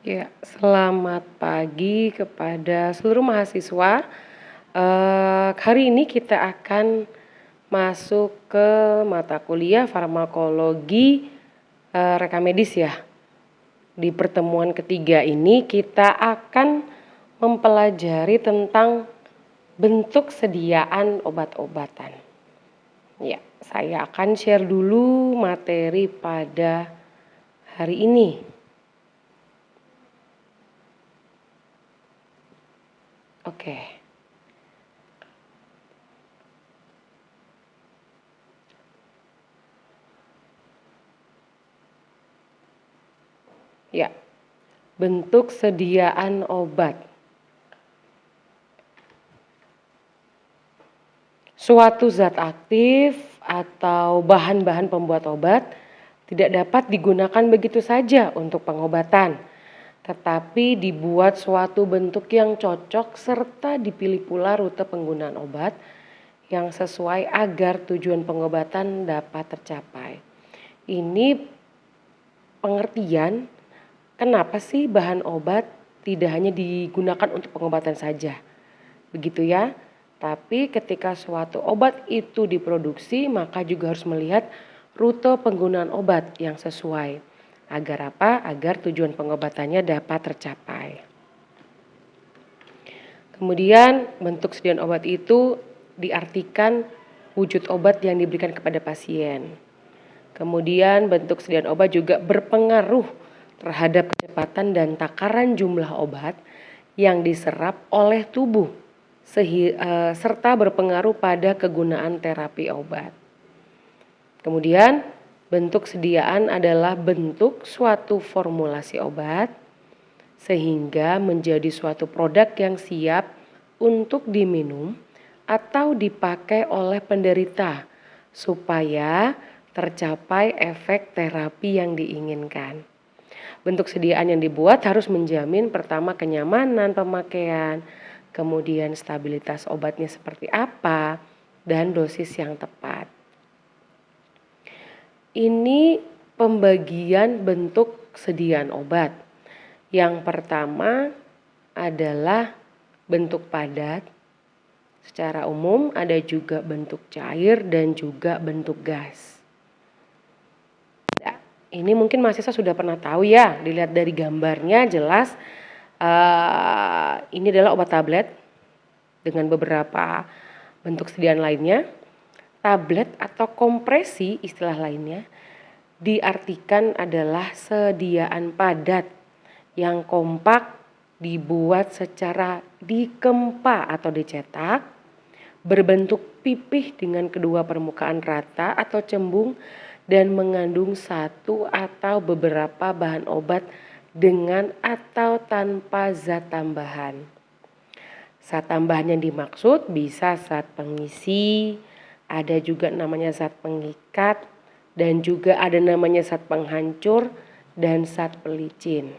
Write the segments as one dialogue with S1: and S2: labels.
S1: Ya, selamat pagi kepada seluruh mahasiswa. Hari ini kita akan masuk ke mata kuliah farmakologi, rekam medis ya. Di pertemuan ketiga ini kita akan mempelajari tentang bentuk sediaan obat-obatan. Ya, saya akan share dulu materi pada hari ini. Oke. Ya, bentuk sediaan obat. Suatu zat aktif atau bahan-bahan pembuat obat tidak dapat digunakan begitu saja untuk pengobatan, tetapi dibuat suatu bentuk yang cocok serta dipilih pula rute penggunaan obat yang sesuai agar tujuan pengobatan dapat tercapai. Ini pengertian kenapa sih bahan obat tidak hanya digunakan untuk pengobatan saja. Begitu ya. Tapi ketika suatu obat itu diproduksi, maka juga harus melihat rute penggunaan obat yang sesuai. Agar apa? Agar tujuan pengobatannya dapat tercapai. Kemudian bentuk sediaan obat itu diartikan wujud obat yang diberikan kepada pasien. Kemudian bentuk sediaan obat juga berpengaruh terhadap kecepatan dan takaran jumlah obat yang diserap oleh tubuh serta berpengaruh pada kegunaan terapi obat. Kemudian bentuk sediaan adalah bentuk suatu formulasi obat sehingga menjadi suatu produk yang siap untuk diminum atau dipakai oleh penderita supaya tercapai efek terapi yang diinginkan. Bentuk sediaan yang dibuat harus menjamin pertama kenyamanan pemakaian, kemudian stabilitas obatnya seperti apa, dan dosis yang tepat. Ini pembagian bentuk sediaan obat. Yang pertama adalah bentuk padat. Secara umum ada juga bentuk cair dan juga bentuk gas. Nah, ini mungkin mahasiswa sudah pernah tahu ya, dilihat dari gambarnya jelas. Ini adalah obat tablet dengan beberapa bentuk sediaan lainnya. Tablet atau kompresi istilah lainnya diartikan adalah sediaan padat yang kompak dibuat secara dikempa atau dicetak, berbentuk pipih dengan kedua permukaan rata atau cembung dan mengandung satu atau beberapa bahan obat dengan atau tanpa zat tambahan. Zat tambahan yang dimaksud bisa zat pengisi, ada juga namanya zat pengikat, dan juga ada namanya zat penghancur dan zat pelicin.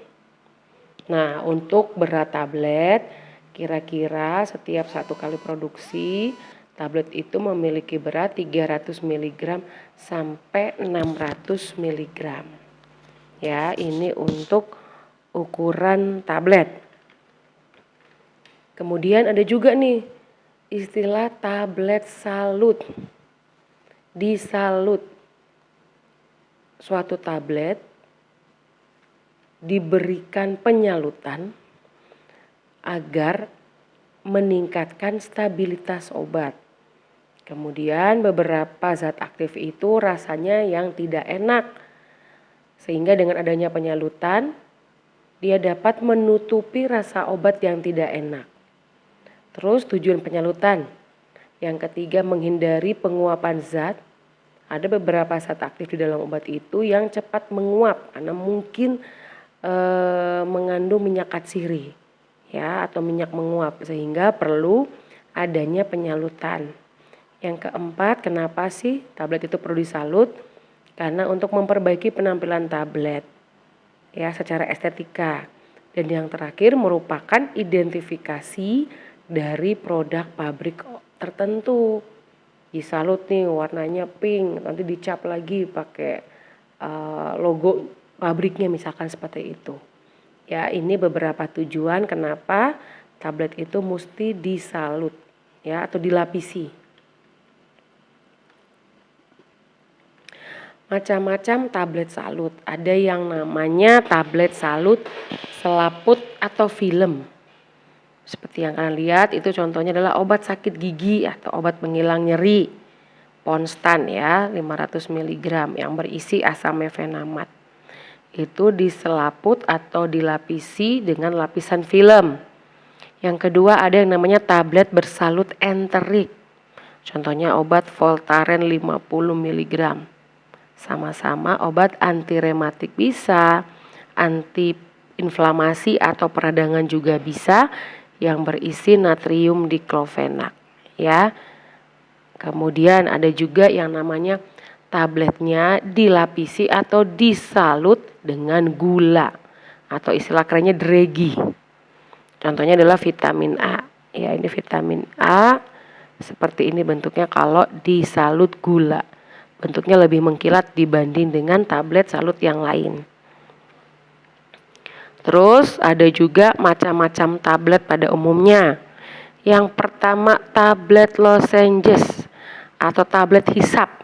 S1: Nah, untuk berat tablet, kira-kira setiap 1 kali produksi, tablet itu memiliki berat 300 mg sampai 600 mg. Ya, ini untuk ukuran tablet. Kemudian ada juga nih istilah tablet salut. Disalut suatu tablet diberikan penyalutan agar meningkatkan stabilitas obat. Kemudian beberapa zat aktif itu rasanya yang tidak enak. Sehingga dengan adanya penyalutan, dia dapat menutupi rasa obat yang tidak enak. Terus tujuan penyalutan. Yang ketiga menghindari penguapan zat. Ada beberapa zat aktif di dalam obat itu yang cepat menguap karena mungkin mengandung minyak katsiri ya atau minyak menguap sehingga perlu adanya penyalutan. Yang keempat, kenapa sih tablet itu perlu disalut? Karena untuk memperbaiki penampilan tablet ya secara estetika. Dan yang terakhir merupakan identifikasi dari produk pabrik tertentu. Disalut nih warnanya pink, nanti dicap lagi pakai logo pabriknya misalkan seperti itu. Ya, ini beberapa tujuan kenapa tablet itu mesti disalut ya atau dilapisi. Macam-macam tablet salut. Ada yang namanya tablet salut selaput atau film. Seperti yang kalian lihat, itu contohnya adalah obat sakit gigi atau obat penghilang nyeri. Ponstan ya, 500 mg yang berisi asam mefenamat. Itu diselaput atau dilapisi dengan lapisan film. Yang kedua ada yang namanya tablet bersalut enterik. Contohnya obat Voltaren 50 mg. Sama-sama obat anti rematik bisa, anti inflamasi atau peradangan juga bisa, yang berisi natrium diklofenak ya. Kemudian ada juga yang namanya tabletnya dilapisi atau disalut dengan gula atau istilah kerennya dregi. Contohnya adalah vitamin A. Ya, ini vitamin A seperti ini bentuknya kalau disalut gula. Bentuknya lebih mengkilat dibanding dengan tablet salut yang lain. Terus ada juga macam-macam tablet pada umumnya. Yang pertama tablet lozenges atau tablet hisap.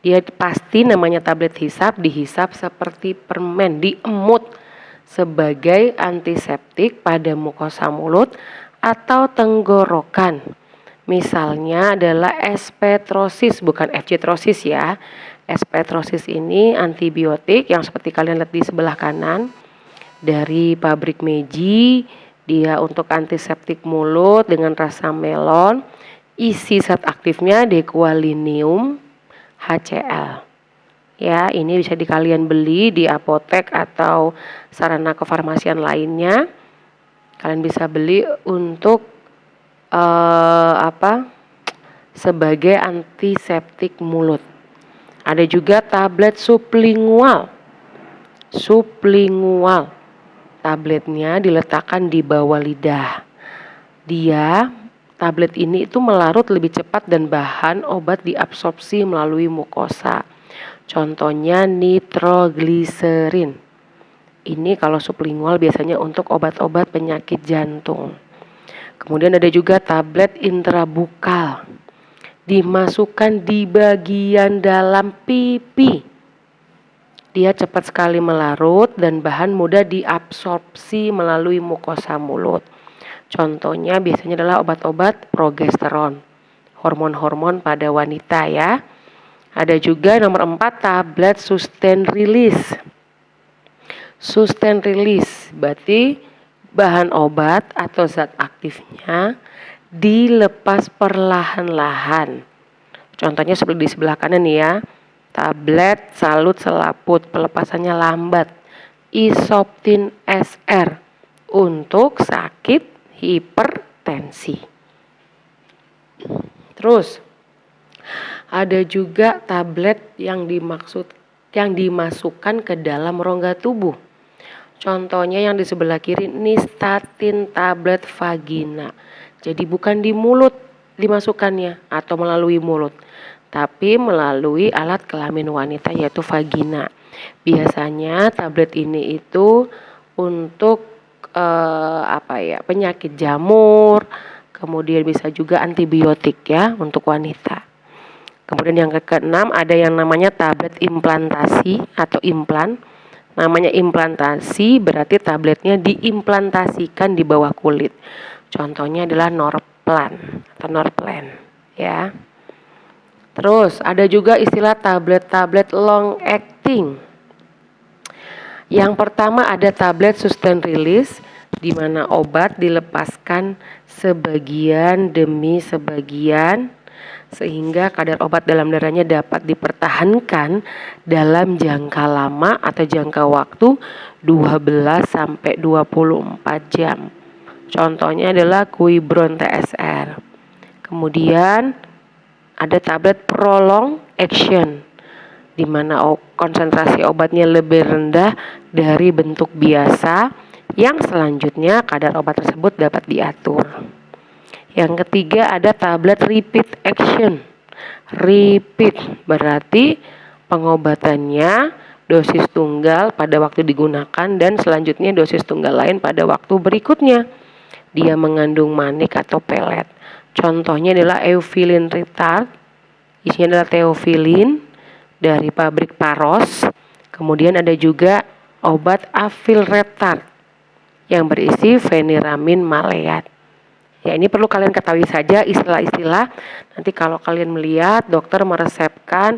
S1: Dia pasti namanya tablet hisap, dihisap seperti permen, diemut sebagai antiseptik pada mukosa mulut atau tenggorokan. Misalnya adalah espetrosis, bukan fcitrosis ya. Espetrosis ini antibiotik yang seperti kalian lihat di sebelah kanan dari pabrik Meiji. Dia untuk antiseptik mulut dengan rasa melon. Isi zat aktifnya dequalinium HCl. Ya, ini bisa kalian beli di apotek atau sarana kefarmasian lainnya. Kalian bisa beli untuk sebagai antiseptik mulut. Ada juga tablet sublingual. Tabletnya diletakkan di bawah lidah. Tablet ini itu melarut lebih cepat dan bahan obat diabsorpsi melalui mukosa. Contohnya nitrogliserin. Ini kalau sublingual biasanya untuk obat-obat penyakit jantung. Kemudian ada juga tablet intrabukal. Dimasukkan di bagian dalam pipi. Dia cepat sekali melarut dan bahan mudah diabsorpsi melalui mukosa mulut. Contohnya biasanya adalah obat-obat progesteron, hormon-hormon pada wanita ya. Ada juga nomor 4 tablet sustain release. Sustain release berarti bahan obat atau zat aktifnya dilepas perlahan-lahan. Contohnya seperti di sebelah kanan nih ya. Tablet salut selaput, pelepasannya lambat. Isoptin SR untuk sakit hipertensi. Terus ada juga tablet yang dimasukkan ke dalam rongga tubuh. Contohnya yang di sebelah kiri nystatin tablet vagina. Jadi bukan di mulut dimasukkannya atau melalui mulut, tapi melalui alat kelamin wanita yaitu vagina. Biasanya tablet ini itu untuk penyakit jamur, kemudian bisa juga antibiotik ya untuk wanita. Kemudian yang keenam ada yang namanya tablet implantasi atau implan. Namanya implantasi berarti tabletnya diimplantasikan di bawah kulit. Contohnya adalah Norplan atau Norplan ya. Terus ada juga istilah tablet-tablet long acting. Yang pertama ada tablet sustain release di mana obat dilepaskan sebagian demi sebagian sehingga kadar obat dalam darahnya dapat dipertahankan dalam jangka lama atau jangka waktu 12 sampai 24 jam. Contohnya adalah Quibrone TSR. Kemudian ada tablet prolong action di mana konsentrasi obatnya lebih rendah dari bentuk biasa yang selanjutnya kadar obat tersebut dapat diatur. Yang ketiga ada tablet repeat action. Repeat berarti pengobatannya dosis tunggal pada waktu digunakan dan selanjutnya dosis tunggal lain pada waktu berikutnya. Dia mengandung manik atau pelet. Contohnya adalah eufilin retard, isinya adalah teofilin dari pabrik Paros. Kemudian ada juga obat afil retard yang berisi feniramin maleat. Ya, ini perlu kalian ketahui saja istilah-istilah. Nanti kalau kalian melihat dokter meresepkan,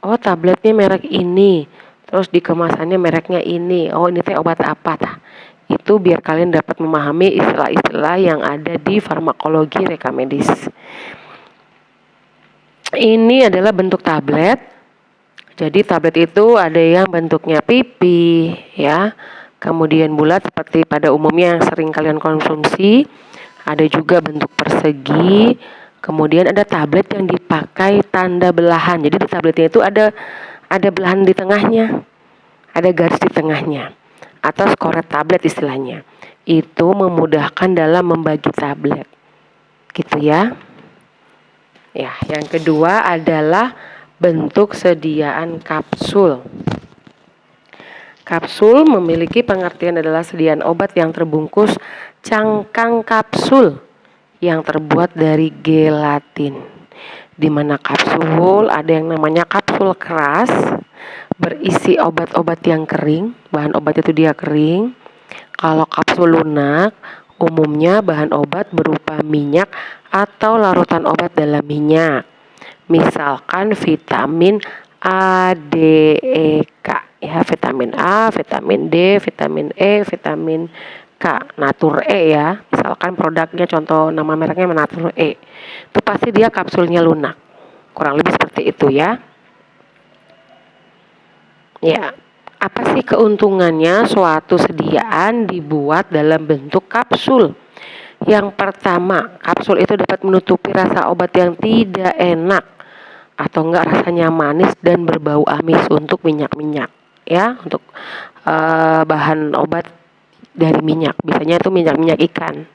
S1: oh tabletnya merek ini, terus di kemasannya mereknya ini, oh ini teh obat apa tah. Itu biar kalian dapat memahami istilah-istilah yang ada di farmakologi rekamedis. Ini adalah bentuk tablet. Jadi tablet itu ada yang bentuknya pipi, ya, kemudian bulat seperti pada umumnya yang sering kalian konsumsi. Ada juga bentuk persegi, kemudian ada tablet yang dipakai tanda belahan. Jadi di tabletnya itu ada belahan di tengahnya, ada garis di tengahnya, atau skoret tablet istilahnya. Itu memudahkan dalam membagi tablet, gitu ya. Ya, yang kedua adalah bentuk sediaan kapsul. Kapsul memiliki pengertian adalah sediaan obat yang terbungkus cangkang kapsul yang terbuat dari gelatin. Di mana kapsul ada yang namanya kapsul keras, berisi obat-obat yang kering, bahan obat itu dia kering. Kalau kapsul lunak, umumnya bahan obat berupa minyak atau larutan obat dalam minyak. Misalkan vitamin A, D, E, K. Ya, vitamin A, vitamin D, vitamin E, vitamin K, Natur E ya. Misalkan produknya contoh nama mereknya Natur E. Itu pasti dia kapsulnya lunak. Kurang lebih seperti itu ya. Ya, apa sih keuntungannya suatu sediaan dibuat dalam bentuk kapsul? Yang pertama, kapsul itu dapat menutupi rasa obat yang tidak enak atau enggak rasanya manis dan berbau amis untuk minyak-minyak. Ya, untuk bahan obat dari minyak, biasanya itu minyak-minyak ikan.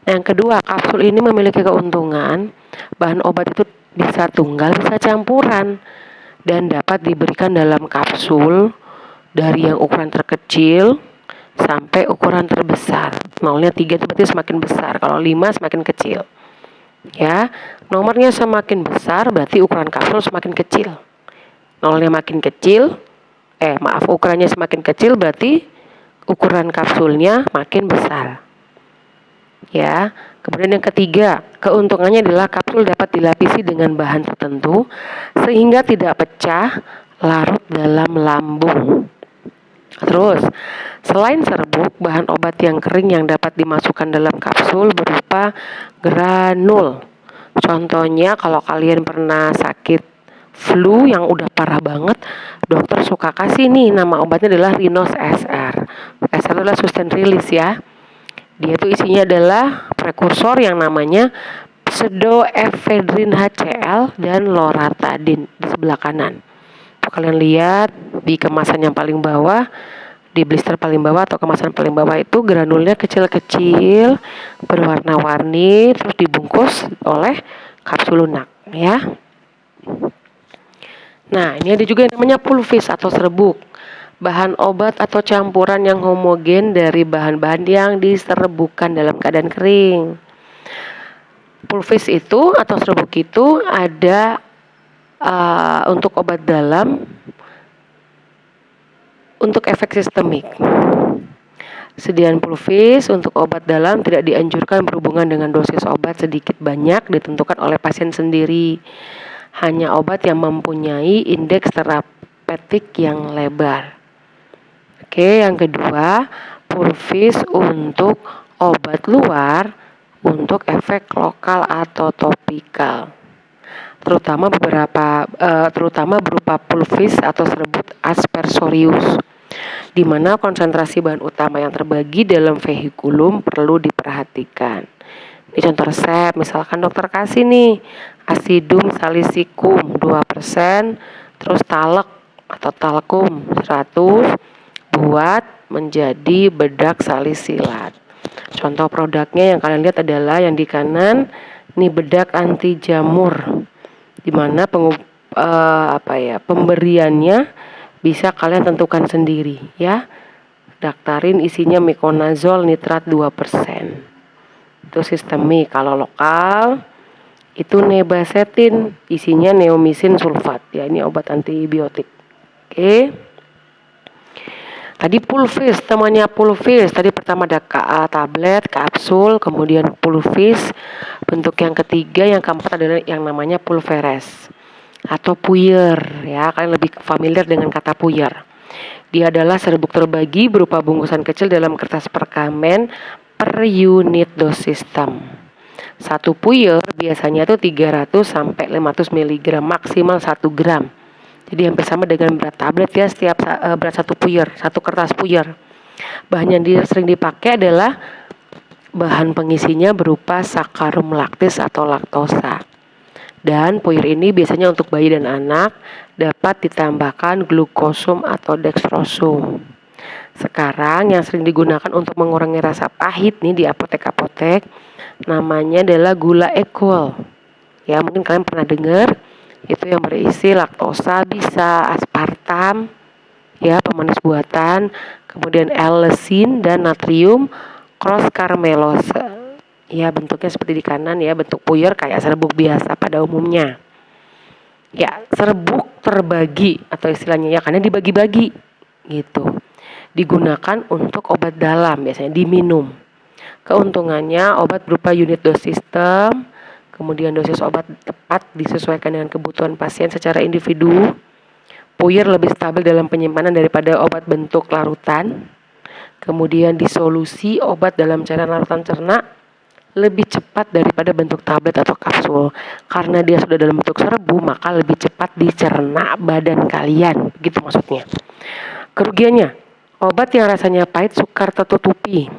S1: Yang kedua, kapsul ini memiliki keuntungan bahan obat itu bisa tunggal, bisa campuran, dan dapat diberikan dalam kapsul dari yang ukuran terkecil sampai ukuran terbesar. Nolnya 3 itu berarti semakin besar, kalau 5 semakin kecil. Ya, nomornya semakin besar berarti ukuran kapsul semakin kecil. Nolnya makin kecil, ukurannya semakin kecil berarti ukuran kapsulnya makin besar. Ya, kemudian yang ketiga, keuntungannya adalah kapsul dapat dilapisi dengan bahan tertentu sehingga tidak pecah larut dalam lambung. Terus, selain serbuk, bahan obat yang kering yang dapat dimasukkan dalam kapsul berupa granul. Contohnya kalau kalian pernah sakit flu yang udah parah banget, dokter suka kasih nih, nama obatnya adalah Rinos SR. SR adalah sustain release ya. Dia tuh isinya adalah prekursor yang namanya pseudoephedrine HCl dan loratadine di sebelah kanan. Tuh, kalian lihat di kemasan yang paling bawah, di blister paling bawah atau kemasan paling bawah itu granulnya kecil-kecil, berwarna-warni, terus dibungkus oleh kapsul lunak ya. Nah, ini ada juga yang namanya pulvis atau serbuk. Bahan obat atau campuran yang homogen dari bahan-bahan yang diserbukkan dalam keadaan kering. Pulvis itu atau serbuk itu ada untuk obat dalam, untuk efek sistemik. Sediaan pulvis untuk obat dalam tidak dianjurkan berhubungan dengan dosis obat sedikit banyak ditentukan oleh pasien sendiri. Hanya obat yang mempunyai indeks terapeutik yang lebar. Oke, yang kedua, pulvis untuk obat luar untuk efek lokal atau topikal. Terutama berupa pulvis atau serbuk aspersorius, di mana konsentrasi bahan utama yang terbagi dalam vehikulum perlu diperhatikan. Ini contoh resep, misalkan dokter kasih nih asidum salisikum 2%, terus talek atau talkum 100 buat menjadi bedak salisilat. Contoh produknya yang kalian lihat adalah yang di kanan, ini bedak anti jamur, di mana pemberiannya bisa kalian tentukan sendiri ya. Daftarin isinya mikonazol nitrat 2%. Itu sistemik. Kalau lokal itu nebasetin, isinya neomisin sulfat. Ya, ini obat antibiotik. Oke. Tadi pulvis, namanya pulvis. Tadi pertama ada tablet, kapsul, kemudian pulvis. Bentuk yang ketiga, yang keempat adalah yang namanya pulveres atau puyer ya. Kalian lebih familiar dengan kata puyer. Dia adalah serbuk terbagi berupa bungkusan kecil dalam kertas perkamen per unit dos sistem. Satu puyer biasanya tuh 300 sampai 500 mg, maksimal 1 gram. Jadi hampir sama dengan berat tablet ya, setiap berat satu puyer, satu kertas puyer. Bahan yang sering dipakai adalah bahan pengisinya berupa sakarum laktis atau laktosa. Dan puyer ini biasanya untuk bayi dan anak, dapat ditambahkan glukosum atau dextrosum. Sekarang yang sering digunakan untuk mengurangi rasa pahit nih di apotek-apotek, namanya adalah gula equal. Ya, mungkin kalian pernah dengar. Itu yang berisi laktosa, bisa aspartam, ya, pemanis buatan, kemudian L-leucin dan natrium cross-caramelose. Ya, bentuknya seperti di kanan ya, bentuk puyer kayak serbuk biasa pada umumnya. Ya, serbuk terbagi atau istilahnya ya, karena dibagi-bagi gitu. Digunakan untuk obat dalam, biasanya diminum. Keuntungannya obat berupa unit dos sistem, kemudian dosis obat tepat disesuaikan dengan kebutuhan pasien secara individu. Puyer lebih stabil dalam penyimpanan daripada obat bentuk larutan. Kemudian disolusi obat dalam cairan larutan cerna lebih cepat daripada bentuk tablet atau kapsul. Karena dia sudah dalam bentuk serbu, maka lebih cepat dicerna badan kalian. Begitu maksudnya. Kerugiannya, obat yang rasanya pahit sukar tertutupi.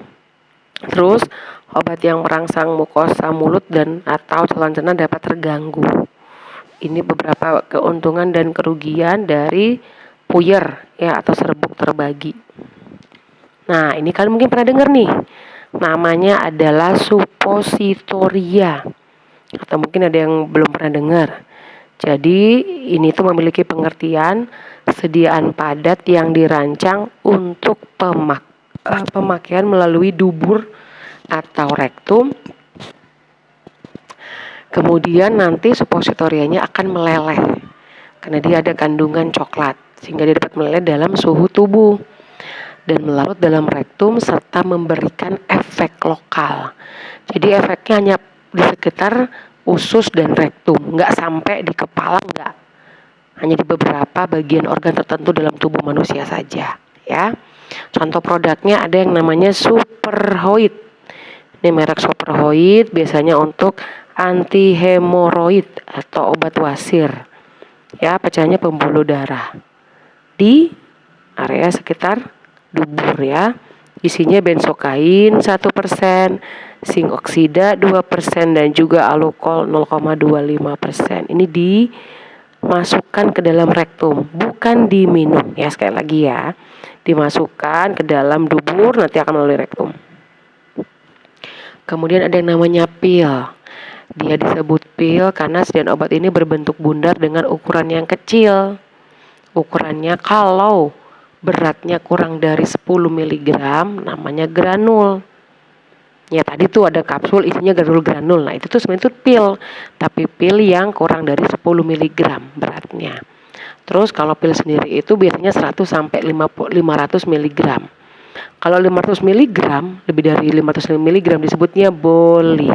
S1: Terus, obat yang merangsang mukosa mulut dan atau saluran cerna dapat terganggu. Ini beberapa keuntungan dan kerugian dari puyer ya, atau serbuk terbagi. Nah, ini kalian mungkin pernah dengar nih. Namanya adalah suppositoria. Atau mungkin ada yang belum pernah dengar. Jadi, ini tuh memiliki pengertian sediaan padat yang dirancang untuk pemakaian melalui dubur atau rektum. Kemudian nanti suppositorianya akan meleleh karena dia ada kandungan coklat sehingga dia dapat meleleh dalam suhu tubuh dan melarut dalam rektum serta memberikan efek lokal. Jadi efeknya hanya di sekitar usus dan rektum, nggak sampai di kepala, nggak. Hanya di beberapa bagian organ tertentu dalam tubuh manusia saja ya. Contoh produknya ada yang namanya Superhoid. Ini merek Superhoid biasanya untuk anti hemoroid atau obat wasir. Ya, pecahnya pembuluh darah di area sekitar dubur ya. Isinya benzokain 1%, zinc oksida 2% dan juga alkohol 0,25%. Ini dimasukkan ke dalam rektum, bukan diminum ya, sekali lagi ya. Dimasukkan ke dalam dubur, nanti akan melalui rektum. Kemudian ada yang namanya pil. Dia disebut pil karena sediaan obat ini berbentuk bundar dengan ukuran yang kecil. Ukurannya kalau beratnya kurang dari 10 mg namanya granul. Ya, tadi tuh ada kapsul isinya granul. Nah, itu tuh sebenarnya tuh pil, tapi pil yang kurang dari 10 mg beratnya. Terus kalau pil sendiri itu biasanya 100 sampai 500 mg. Kalau 500 mg, lebih dari 500 mg disebutnya boli.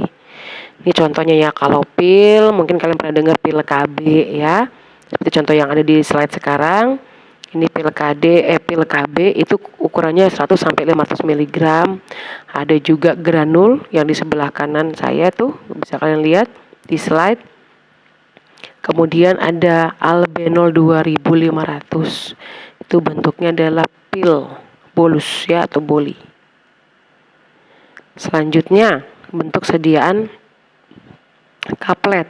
S1: Ini contohnya ya, kalau pil, mungkin kalian pernah dengar pil KB ya. Seperti contoh yang ada di slide sekarang. Ini pil KB itu ukurannya 100 sampai 500 mg. Ada juga granul yang di sebelah kanan saya tuh, bisa kalian lihat di slide. Kemudian ada albenol 2500. Itu bentuknya adalah pil bolus ya, atau boli. Selanjutnya, bentuk sediaan kaplet.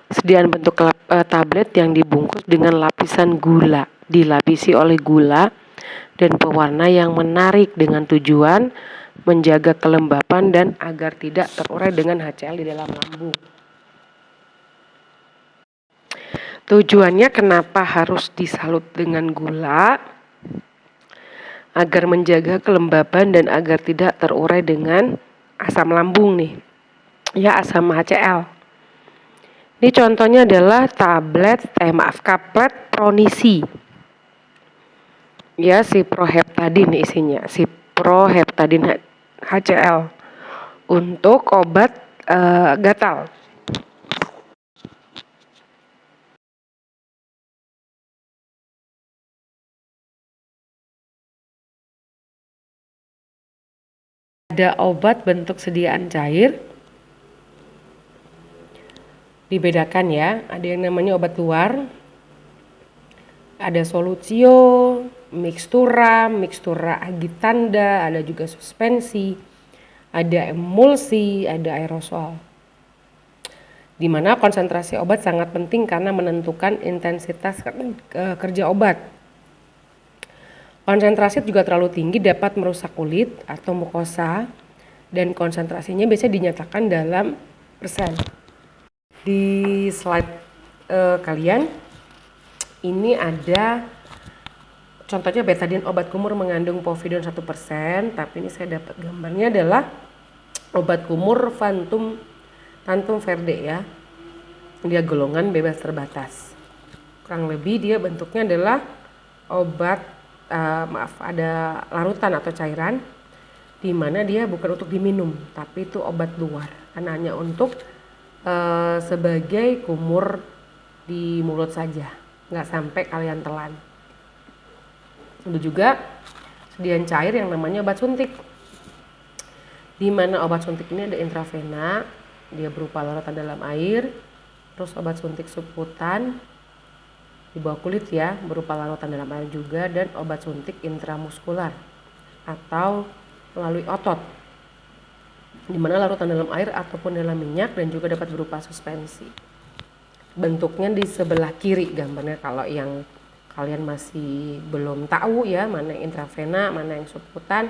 S1: Sediaan bentuk tablet yang dibungkus dengan lapisan gula, dilapisi oleh gula dan pewarna yang menarik dengan tujuan menjaga kelembapan dan agar tidak terurai dengan HCl di dalam lambung. Tujuannya kenapa harus disalut dengan gula? Agar menjaga kelembaban dan agar tidak terurai dengan asam lambung nih. Ya, asam HCl. Ini contohnya adalah kaplet pronisi. Ya, siproheptadin isinya, siproheptadin HCl untuk obat gatal. Ada obat bentuk sediaan cair, dibedakan ya, ada yang namanya obat luar, ada solutio, mixtura agitanda, ada juga suspensi, ada emulsi, ada aerosol. Di mana konsentrasi obat sangat penting karena menentukan intensitas kerja obat. Konsentrasi juga terlalu tinggi dapat merusak kulit atau mukosa dan konsentrasinya biasanya dinyatakan dalam persen. Di slide kalian ini ada contohnya betadine obat kumur mengandung povidone 1%, tapi ini saya dapat gambarnya adalah obat kumur Tantum Verde ya. Dia golongan bebas terbatas. Kurang lebih dia bentuknya adalah obat ada larutan atau cairan di mana dia bukan untuk diminum, tapi itu obat luar. Karena hanya untuk sebagai kumur di mulut saja, nggak sampai kalian telan. Ada juga sediaan cair yang namanya obat suntik. Di mana obat suntik ini ada intravena, dia berupa larutan dalam air, terus obat suntik subkutan di bawah kulit ya, berupa larutan dalam air juga, dan obat suntik intramuskular atau melalui otot, di mana larutan dalam air ataupun dalam minyak dan juga dapat berupa suspensi. Bentuknya di sebelah kiri gambarnya kalau yang kalian masih belum tahu ya, mana yang intravena, mana yang subkutan,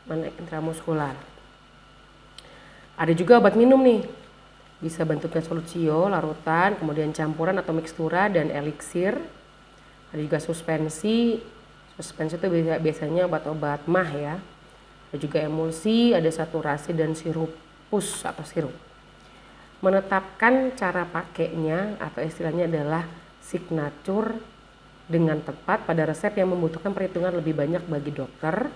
S1: mana yang intramuskular. Ada juga obat minum nih, bisa bentuknya solutio, larutan, kemudian campuran atau mixtura dan eliksir. Ada juga suspensi itu biasanya obat-obat mah ya. Ada juga emulsi, ada saturasi dan sirupus atau sirup. Menetapkan cara pakainya atau istilahnya adalah signature dengan tepat pada resep yang membutuhkan perhitungan lebih banyak bagi dokter,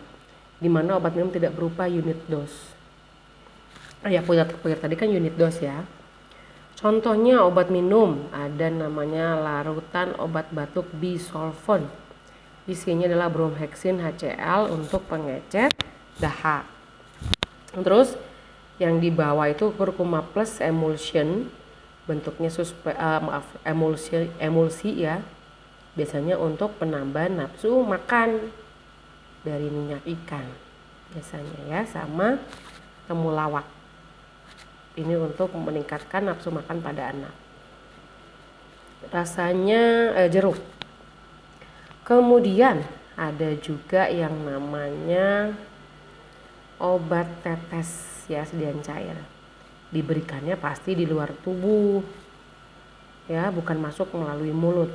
S1: di mana obat minum tidak berupa unit dose. Ya, punya tadi kan unit dose ya. Contohnya obat minum ada namanya larutan obat batuk bisolfon. Isinya adalah bromhexin HCl untuk pengecer dahak. Terus yang di bawah itu kurkuma plus emulsion, bentuknya emulsi ya. Biasanya untuk penambah nafsu makan dari minyak ikan. Biasanya ya, sama temulawak. Ini untuk meningkatkan nafsu makan pada anak. Rasanya jeruk. Kemudian ada juga yang namanya obat tetes ya, sediaan cair. Diberikannya pasti di luar tubuh. Ya, bukan masuk melalui mulut.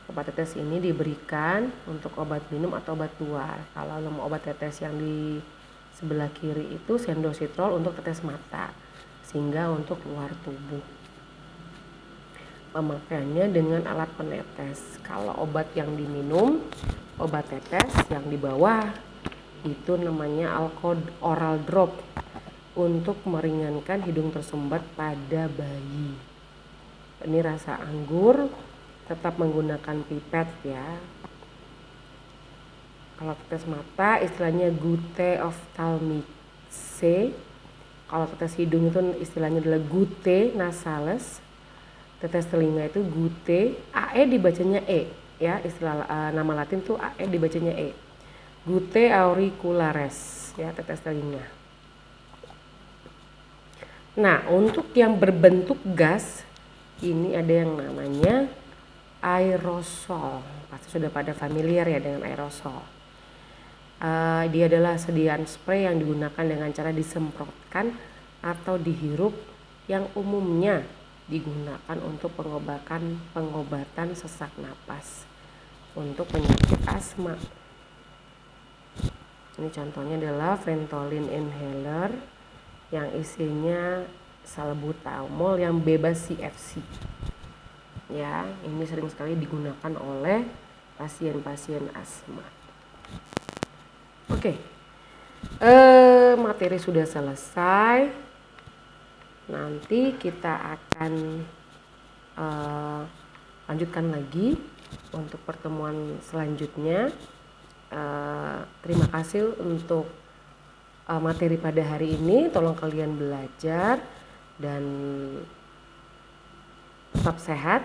S1: Obat tetes ini diberikan untuk obat minum atau obat luar. Kalau obat tetes yang di sebelah kiri itu sendositrol untuk tetes mata, sehingga untuk luar tubuh. Pemakaiannya dengan alat penetes. Kalau obat yang diminum, obat tetes yang di bawah itu namanya oral drop untuk meringankan hidung tersumbat pada bayi. Ini rasa anggur, tetap menggunakan pipet ya. Kalau tetes mata istilahnya goutte ophthalmique. Kalau tetes hidung itu istilahnya adalah goutte nasales. Tetes telinga itu goutte, AE dibacanya E ya, istilah nama latin tuh AE dibacanya E. Goutte auricularis ya, tetes telinga. Nah, untuk yang berbentuk gas ini ada yang namanya aerosol. Pasti sudah pada familiar ya dengan aerosol. Dia adalah sediaan spray yang digunakan dengan cara disemprotkan atau dihirup, yang umumnya digunakan untuk pengobatan sesak napas untuk penyakit asma. Ini contohnya adalah Ventolin inhaler yang isinya salbutamol yang bebas CFC. Ya, ini sering sekali digunakan oleh pasien-pasien asma. Oke. Materi sudah selesai. Nanti kita akan lanjutkan lagi untuk pertemuan selanjutnya. Terima kasih untuk materi pada hari ini. Tolong kalian belajar dan tetap sehat.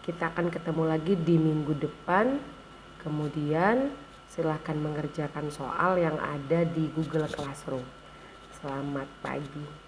S1: Kita akan ketemu lagi di minggu depan. Kemudian silahkan mengerjakan soal yang ada di Google Classroom. Selamat pagi.